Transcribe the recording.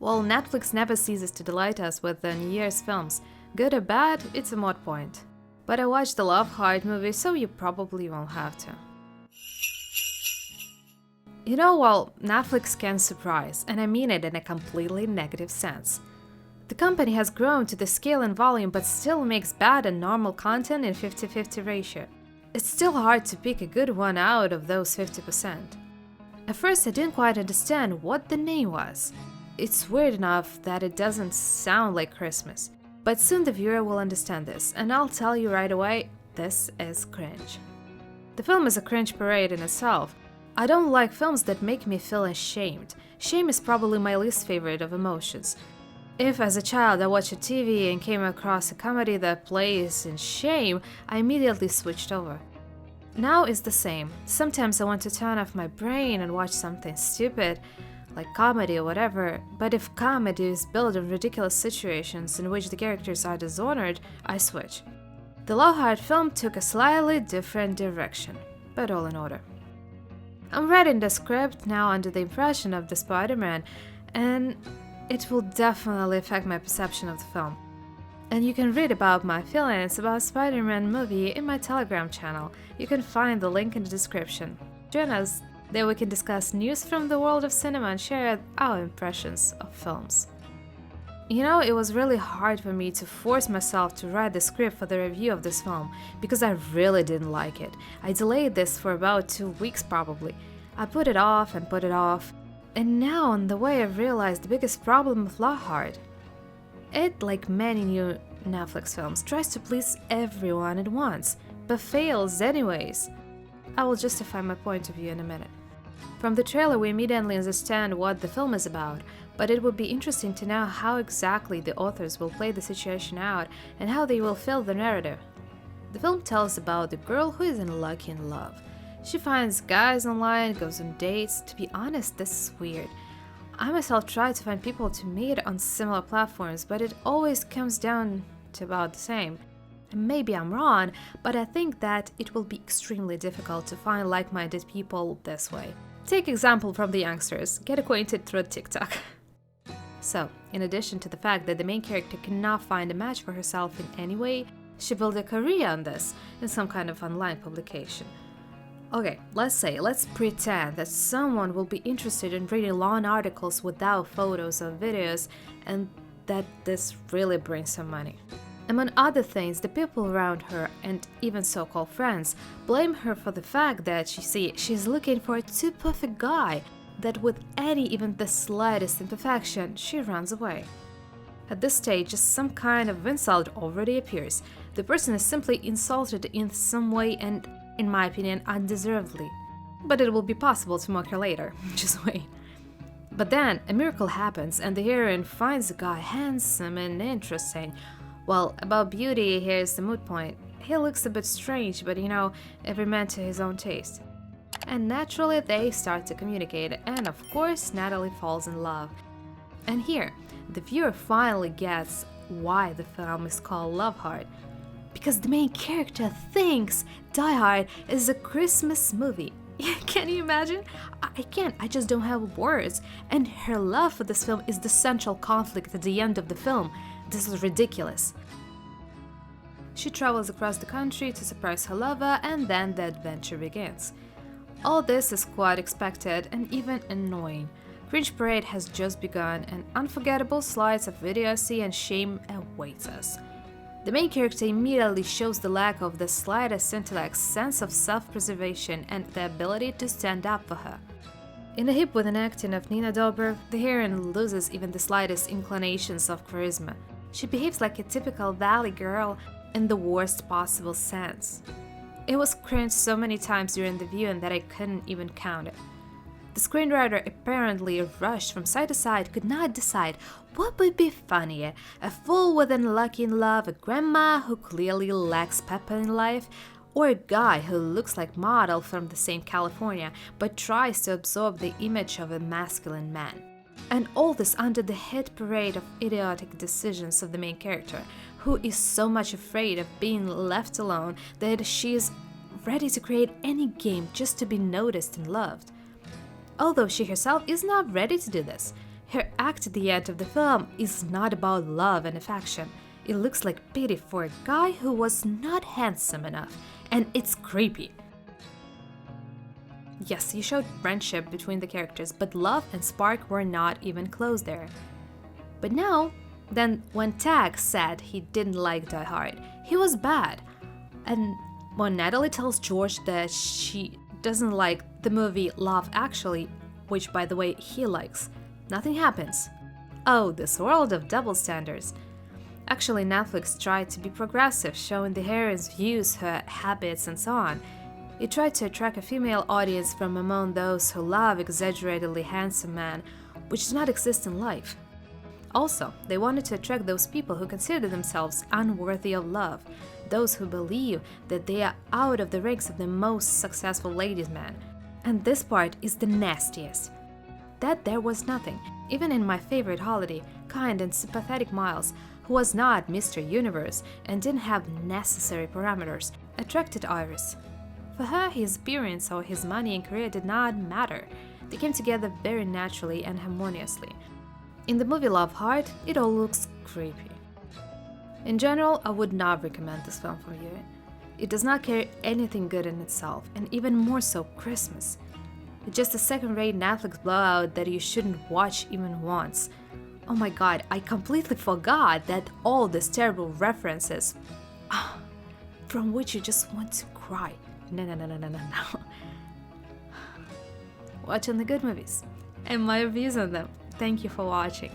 Well, Netflix never ceases to delight us with the New Year's films. Good or bad, it's a moot point. But I watched the Love Heart movie, so you probably won't have to. Well, Netflix can surprise, and I mean it in a completely negative sense. The company has grown to the scale and volume but still makes bad and normal content in 50-50 ratio. It's still hard to pick a good one out of those 50%. At first I didn't quite understand what the name was. It's weird enough that it doesn't sound like Christmas. But soon the viewer will understand this, and I'll tell you right away, this is cringe. The film is a cringe parade in itself. I don't like films that make me feel ashamed. Shame is probably my least favorite of emotions. If as a child I watched a TV and came across a comedy that plays in shame, I immediately switched over. Now it's the same. Sometimes I want to turn off my brain and watch something stupid, like comedy or whatever, but if comedy is built on ridiculous situations in which the characters are dishonored, I switch. The Love Heart film took a slightly different direction, but all in order. I'm reading the script now under the impression of the Spider-Man, and it will definitely affect my perception of the film. And you can read about my feelings about Spider-Man movie in my Telegram channel. You can find the link in the description. Join us, there we can discuss news from the world of cinema and share our impressions of films. It was really hard for me to force myself to write the script for the review of this film, because I really didn't like it. I delayed this for about 2 weeks probably. I put it off and put it off, and now on the way I've realized the biggest problem with Love Heart. It, like many new Netflix films, tries to please everyone at once, but fails anyways. I will justify my point of view in a minute. From the trailer we immediately understand what the film is about, but it would be interesting to know how exactly the authors will play the situation out and how they will fill the narrative. The film tells about the girl who is unlucky in love. She finds guys online, goes on dates. To be honest, this is weird. I myself try to find people to meet on similar platforms, but it always comes down to about the same. And maybe I'm wrong, but I think that it will be extremely difficult to find like-minded people this way. Take example from the youngsters, get acquainted through TikTok. So, in addition to the fact that the main character cannot find a match for herself in any way, she built a career on this, in some kind of online publication. Okay, let's pretend that someone will be interested in reading long articles without photos or videos, and that this really brings some money. Among other things, the people around her, and even so-called friends, blame her for the fact that she's looking for a too perfect guy, that with any even the slightest imperfection, she runs away. At this stage, just some kind of insult already appears. The person is simply insulted in some way and, in my opinion, undeservedly. But it will be possible to mock her later, just wait. But then, a miracle happens and the heroine finds a guy handsome and interesting. Well, about beauty, here's the moot point. He looks a bit strange, but every man to his own taste. And naturally they start to communicate, and of course Natalie falls in love. And here, the viewer finally gets why the film is called Love Heart. Because the main character thinks Die Hard is a Christmas movie. Can you imagine? I can't, I just don't have words. And her love for this film is the central conflict at the end of the film. This is ridiculous. She travels across the country to surprise her lover, and then the adventure begins. All this is quite expected and even annoying. Cringe Parade has just begun, and unforgettable slides of idiocy and shame awaits us. The main character immediately shows the lack of the slightest intellect, sense of self-preservation, and the ability to stand up for her. In the hip with an acting of Nina Dobrev, the heroine loses even the slightest inclinations of charisma. She behaves like a typical valley girl in the worst possible sense. It was cringed so many times during the viewing that I couldn't even count it. The screenwriter apparently rushed from side to side, could not decide what would be funnier, a fool with unlucky in love, a grandma who clearly lacks pepper in life, or a guy who looks like model from the same California but tries to absorb the image of a masculine man. And all this under the hit parade of idiotic decisions of the main character, who is so much afraid of being left alone that she is ready to create any game just to be noticed and loved. Although she herself is not ready to do this, Her act at the end of the film is not about love and affection. It looks like pity for a guy who was not handsome enough, and it's creepy. Yes, you showed friendship between the characters, but love and spark were not even close there. But now, then when Tag said he didn't like Die Hard, he was bad. And when Natalie tells George that she doesn't like the movie Love Actually, which by the way he likes, nothing happens. Oh, this world of double standards. Actually, Netflix tried to be progressive, showing the heroine's views, her habits, and so on. It tried to attract a female audience from among those who love exaggeratedly handsome men, which does not exist in life. Also, they wanted to attract those people who consider themselves unworthy of love, those who believe that they are out of the ranks of the most successful ladies' man. And this part is the nastiest. That there was nothing, even in my favorite holiday, kind and sympathetic Miles, who was not Mr. Universe and didn't have necessary parameters, attracted Iris. For her, his appearance or his money and career did not matter. They came together very naturally and harmoniously. In the movie Love Hard, it all looks creepy. In general, I would not recommend this film for viewing. It does not carry anything good in itself, and even more so Christmas. It's just a second-rate Netflix blowout that you shouldn't watch even once. Oh my god, I completely forgot that all these terrible references, from which you just want to cry. No. Watching the good movies and my reviews on them. Thank you for watching.